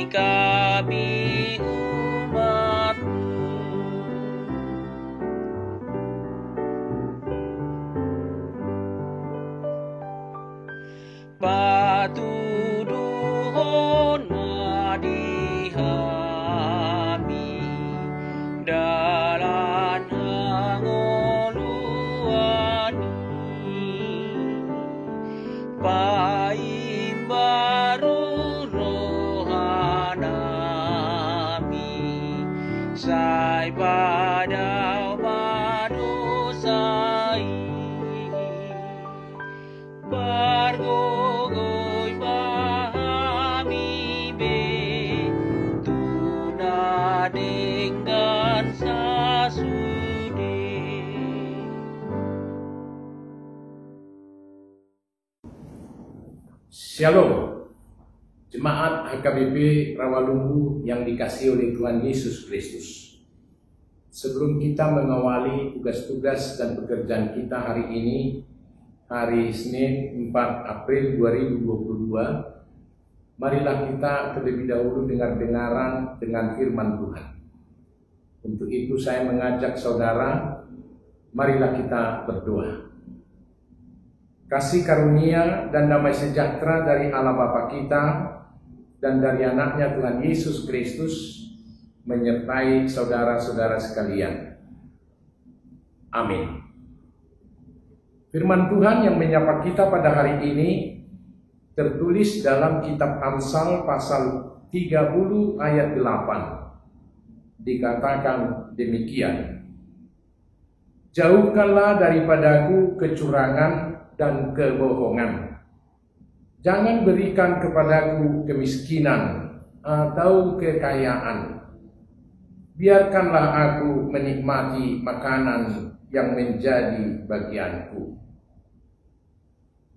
kami umat-Mu. Patuduhon madihami dalan hangoluani paimbaru rohanami sai padau madosai bargogoi bahami be tuna dengan sasude. Shalom, Jemaat HKBP Rawalumbu yang dikasihi oleh Tuhan Yesus Kristus. Sebelum kita mengawali tugas-tugas dan pekerjaan kita hari ini, hari Senin 4 April 2022, marilah kita terlebih dahulu dengar-dengaran dengan firman Tuhan. Untuk itu saya mengajak saudara, marilah kita berdoa. Kasih karunia dan damai sejahtera dari Allah Bapa kita dan dari anaknya Tuhan Yesus Kristus menyertai saudara-saudara sekalian. Amin. Firman Tuhan yang menyapa kita pada hari ini tertulis dalam kitab Amsal pasal 30 ayat 8. Dikatakan demikian. Jauhkanlah daripadaku kecurangan dan kebohongan. Jangan berikan kepadaku kemiskinan atau kekayaan. Biarkanlah aku menikmati makanan yang menjadi bagianku.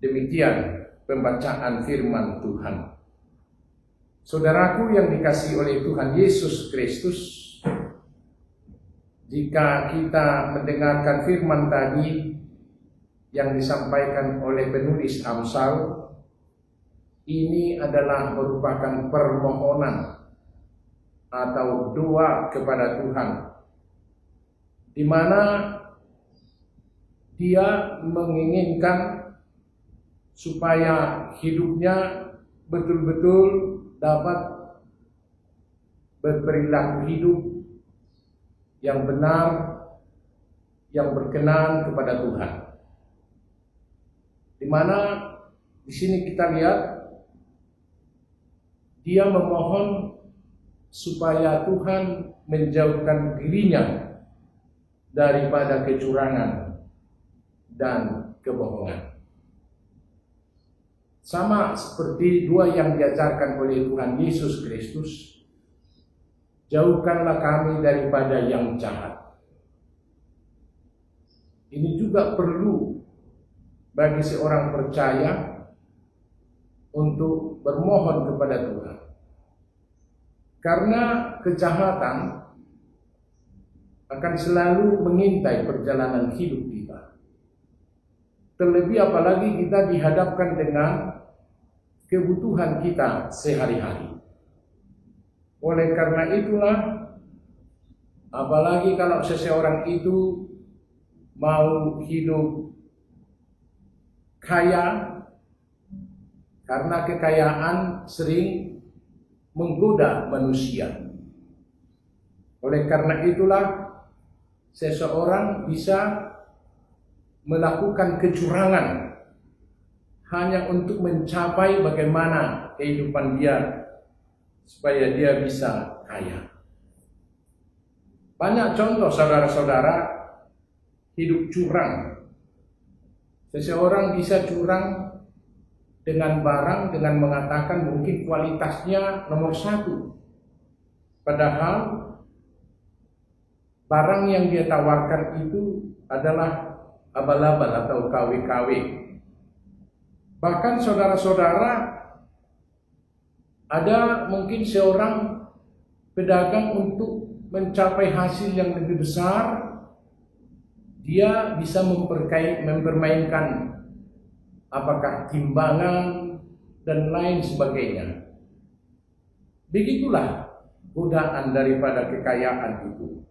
Demikian pembacaan firman Tuhan. Saudaraku yang dikasihi oleh Tuhan Yesus Kristus, jika kita mendengarkan firman tadi yang disampaikan oleh penulis Amsal, ini adalah merupakan permohonan atau doa kepada Tuhan, di mana dia menginginkan supaya hidupnya betul-betul dapat berperilaku hidup yang benar, yang berkenan kepada Tuhan. Di mana di sini kita lihat dia memohon supaya Tuhan menjauhkan dirinya daripada kecurangan dan kebohongan. Sama seperti doa yang diajarkan oleh Tuhan Yesus Kristus, jauhkanlah kami daripada yang jahat. Ini juga perlu bagi seorang percaya untuk bermohon kepada Tuhan. Karena kejahatan akan selalu mengintai perjalanan hidup kita. Terlebih apalagi kita dihadapkan dengan kebutuhan kita sehari-hari. Oleh karena itulah, apalagi kalau seseorang itu mau hidup kaya, karena kekayaan sering menggoda manusia. Oleh karena itulah seseorang bisa melakukan kecurangan hanya untuk mencapai bagaimana kehidupan dia supaya dia bisa kaya. Banyak contoh saudara-saudara hidup curang. Seseorang bisa curang dengan barang dengan mengatakan mungkin kualitasnya nomor 1. Padahal barang yang dia tawarkan itu adalah abal-abal atau KW-KW. Bahkan saudara-saudara, ada mungkin seorang pedagang untuk mencapai hasil yang lebih besar, dia bisa mempermainkan apakah timbangan dan lain sebagainya. Begitulah godaan daripada kekayaan itu.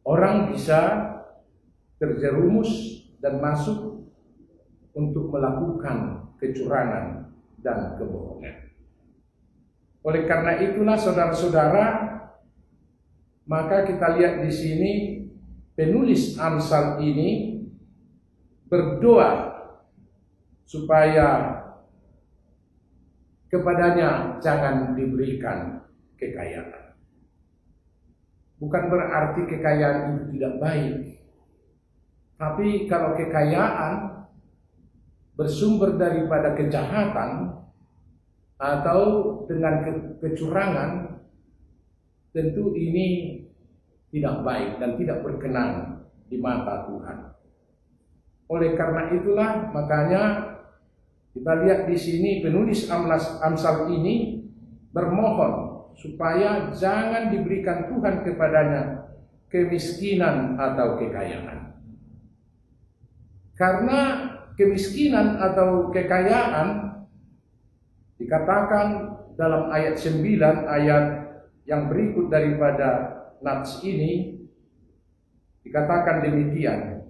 Orang bisa terjerumus dan masuk untuk melakukan kecurangan dan kebohongan. Oleh karena itulah saudara-saudara, maka kita lihat di sini penulis Amsal ini berdoa supaya kepadanya jangan diberikan kekayaan. Bukan berarti kekayaan itu tidak baik. Tapi kalau kekayaan bersumber daripada kejahatan atau dengan kecurangan, tentu ini tidak baik dan tidak berkenan di mata Tuhan. Oleh karena itulah makanya kita lihat di sini penulis Amsal ini bermohon supaya jangan diberikan Tuhan kepadanya kemiskinan atau kekayaan. Karena kemiskinan atau kekayaan dikatakan dalam ayat 9, ayat yang berikut daripada nats ini, dikatakan demikian,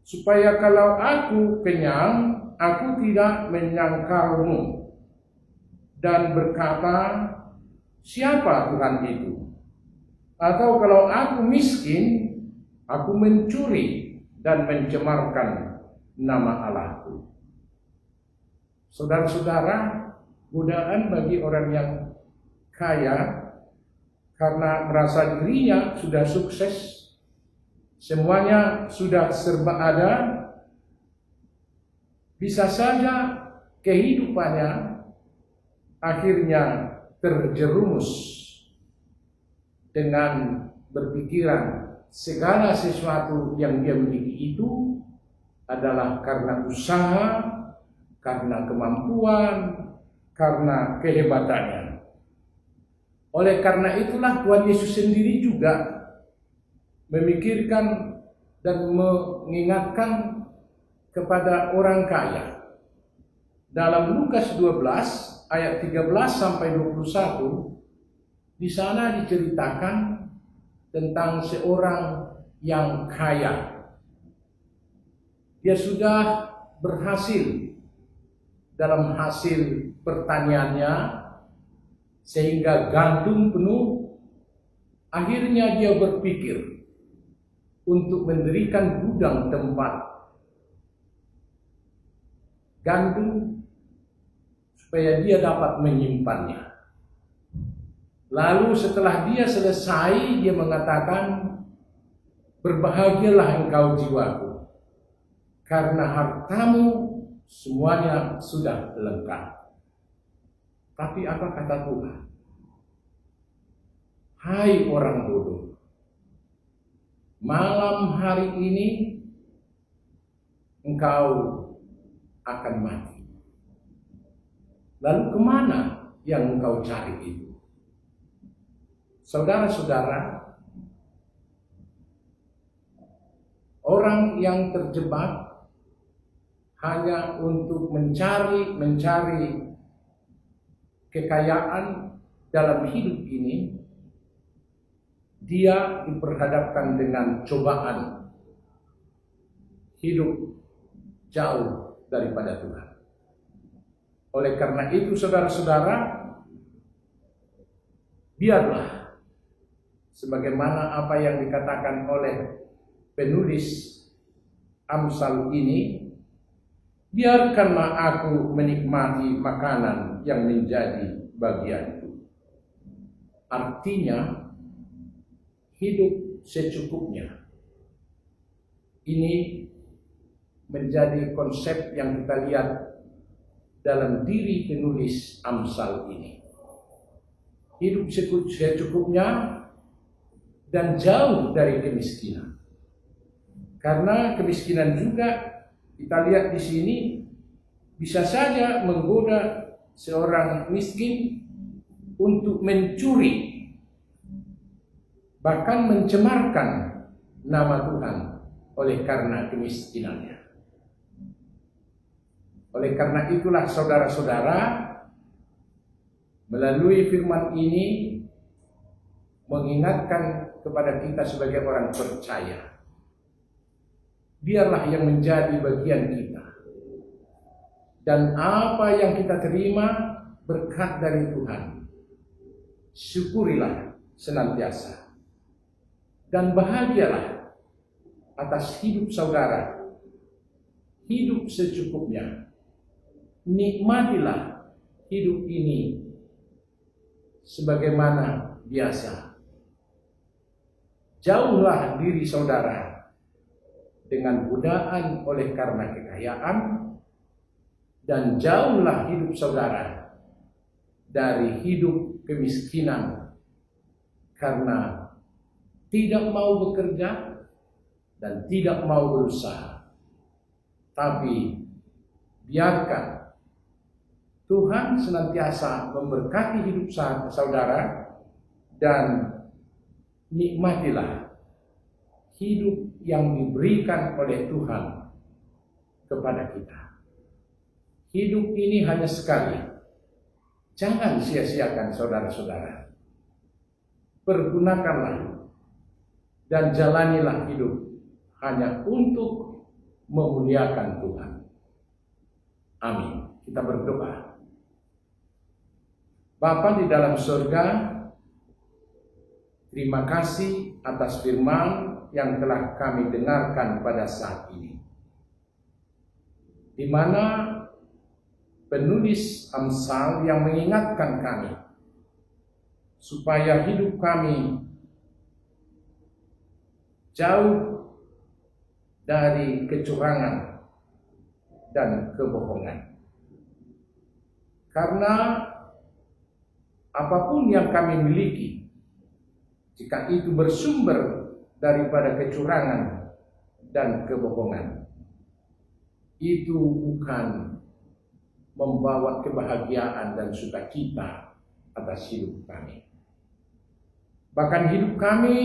supaya kalau aku kenyang, aku tidak menyangkalmu dan berkata, siapa Tuhan itu? Atau kalau aku miskin, aku mencuri dan mencemarkan nama Allahku. Saudara-saudara, godaan bagi orang yang kaya karena merasa dirinya sudah sukses, semuanya sudah serba ada, bisa saja kehidupannya akhirnya terjerumus dengan berpikiran segala sesuatu yang dia miliki itu adalah karena usaha, karena kemampuan, karena kehebatannya. Oleh karena itulah Tuhan Yesus sendiri juga memikirkan dan mengingatkan kepada orang kaya. Dalam Lukas 12 ayat 13 sampai 21, di sana diceritakan tentang seorang yang kaya. Dia sudah berhasil dalam hasil pertaniannya sehingga gandum penuh. Akhirnya dia berpikir untuk mendirikan gudang tempat gandum supaya dia dapat menyimpannya. Lalu setelah dia selesai, dia mengatakan, berbahagialah engkau jiwaku, karena hartamu semuanya sudah lengkap. Tapi apa kata Tuhan? Hai orang bodoh, malam hari ini engkau akan mati. Lalu kemana yang engkau cari itu? Saudara-saudara, orang yang terjebak hanya untuk mencari kekayaan dalam hidup ini, dia diperhadapkan dengan cobaan hidup jauh daripada Tuhan. Oleh karena itu, saudara-saudara, biarlah sebagaimana apa yang dikatakan oleh penulis Amsal ini, biarkanlah aku menikmati makanan yang menjadi bagianku. Artinya, hidup secukupnya. Ini menjadi konsep yang kita lihat dalam diri penulis Amsal ini. Hidup secukupnya dan jauh dari kemiskinan. Karena kemiskinan juga kita lihat di sini bisa saja menggoda seorang miskin untuk mencuri, bahkan mencemarkan nama Tuhan oleh karena kemiskinannya. Oleh karena itulah saudara-saudara, melalui firman ini mengingatkan kepada kita sebagai orang percaya. Biarlah yang menjadi bagian kita. Dan apa yang kita terima berkat dari Tuhan, syukurilah senantiasa. Dan bahagialah atas hidup saudara, hidup secukupnya. Nikmatilah hidup ini sebagaimana biasa. Jauhlah diri saudara dengan godaan oleh karena kekayaan, dan jauhlah hidup saudara dari hidup kemiskinan karena tidak mau bekerja dan tidak mau berusaha. Tapi biarkan Tuhan senantiasa memberkati hidup saudara, dan nikmatilah hidup yang diberikan oleh Tuhan kepada kita. Hidup ini hanya sekali. Jangan sia-siakan saudara-saudara. Pergunakanlah dan jalanilah hidup hanya untuk memuliakan Tuhan. Amin. Kita berdoa. Bapa di dalam surga, terima kasih atas firman yang telah kami dengarkan pada saat ini, di mana penulis Amsal yang mengingatkan kami supaya hidup kami jauh dari kecurangan dan kebohongan. Karena apapun yang kami miliki, jika itu bersumber daripada kecurangan dan kebohongan, itu bukan membawa kebahagiaan dan sukacita atas hidup kami. Bahkan hidup kami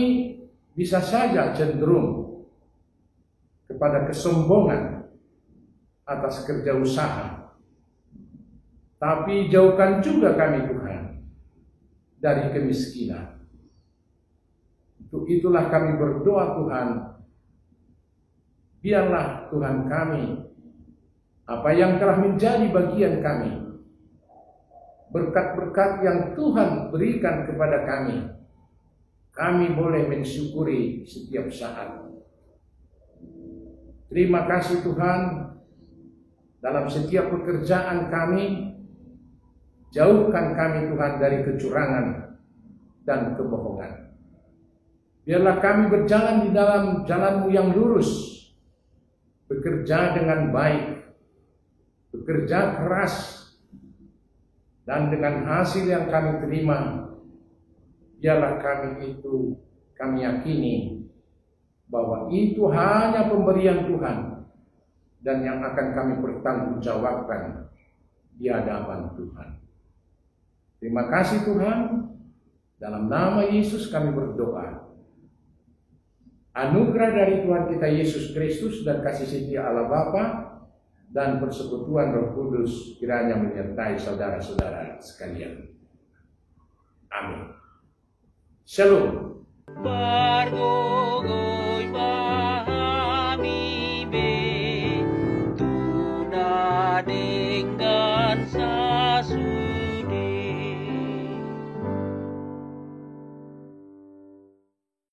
bisa saja cenderung kepada kesombongan atas kerja usaha. Tapi jauhkan juga kami Tuhan dari kemiskinan. Untuk itulah kami berdoa Tuhan, biarlah Tuhan kami, apa yang telah menjadi bagian kami, berkat-berkat yang Tuhan berikan kepada kami boleh mensyukuri setiap saat. Terima kasih Tuhan, dalam setiap pekerjaan kami, jauhkan kami Tuhan dari kecurangan dan kebohongan. Biarlah kami berjalan di dalam jalan-Mu yang lurus, bekerja dengan baik, bekerja keras, dan dengan hasil yang kami terima, biarlah kami yakini bahwa itu hanya pemberian Tuhan dan yang akan kami pertanggungjawabkan di hadapan Tuhan. Terima kasih Tuhan, dalam nama Yesus kami berdoa. Anugerah dari Tuhan kita Yesus Kristus dan kasih setia Allah Bapa dan persekutuan Roh Kudus kiranya menyertai saudara-saudara sekalian. Amin. Shalom.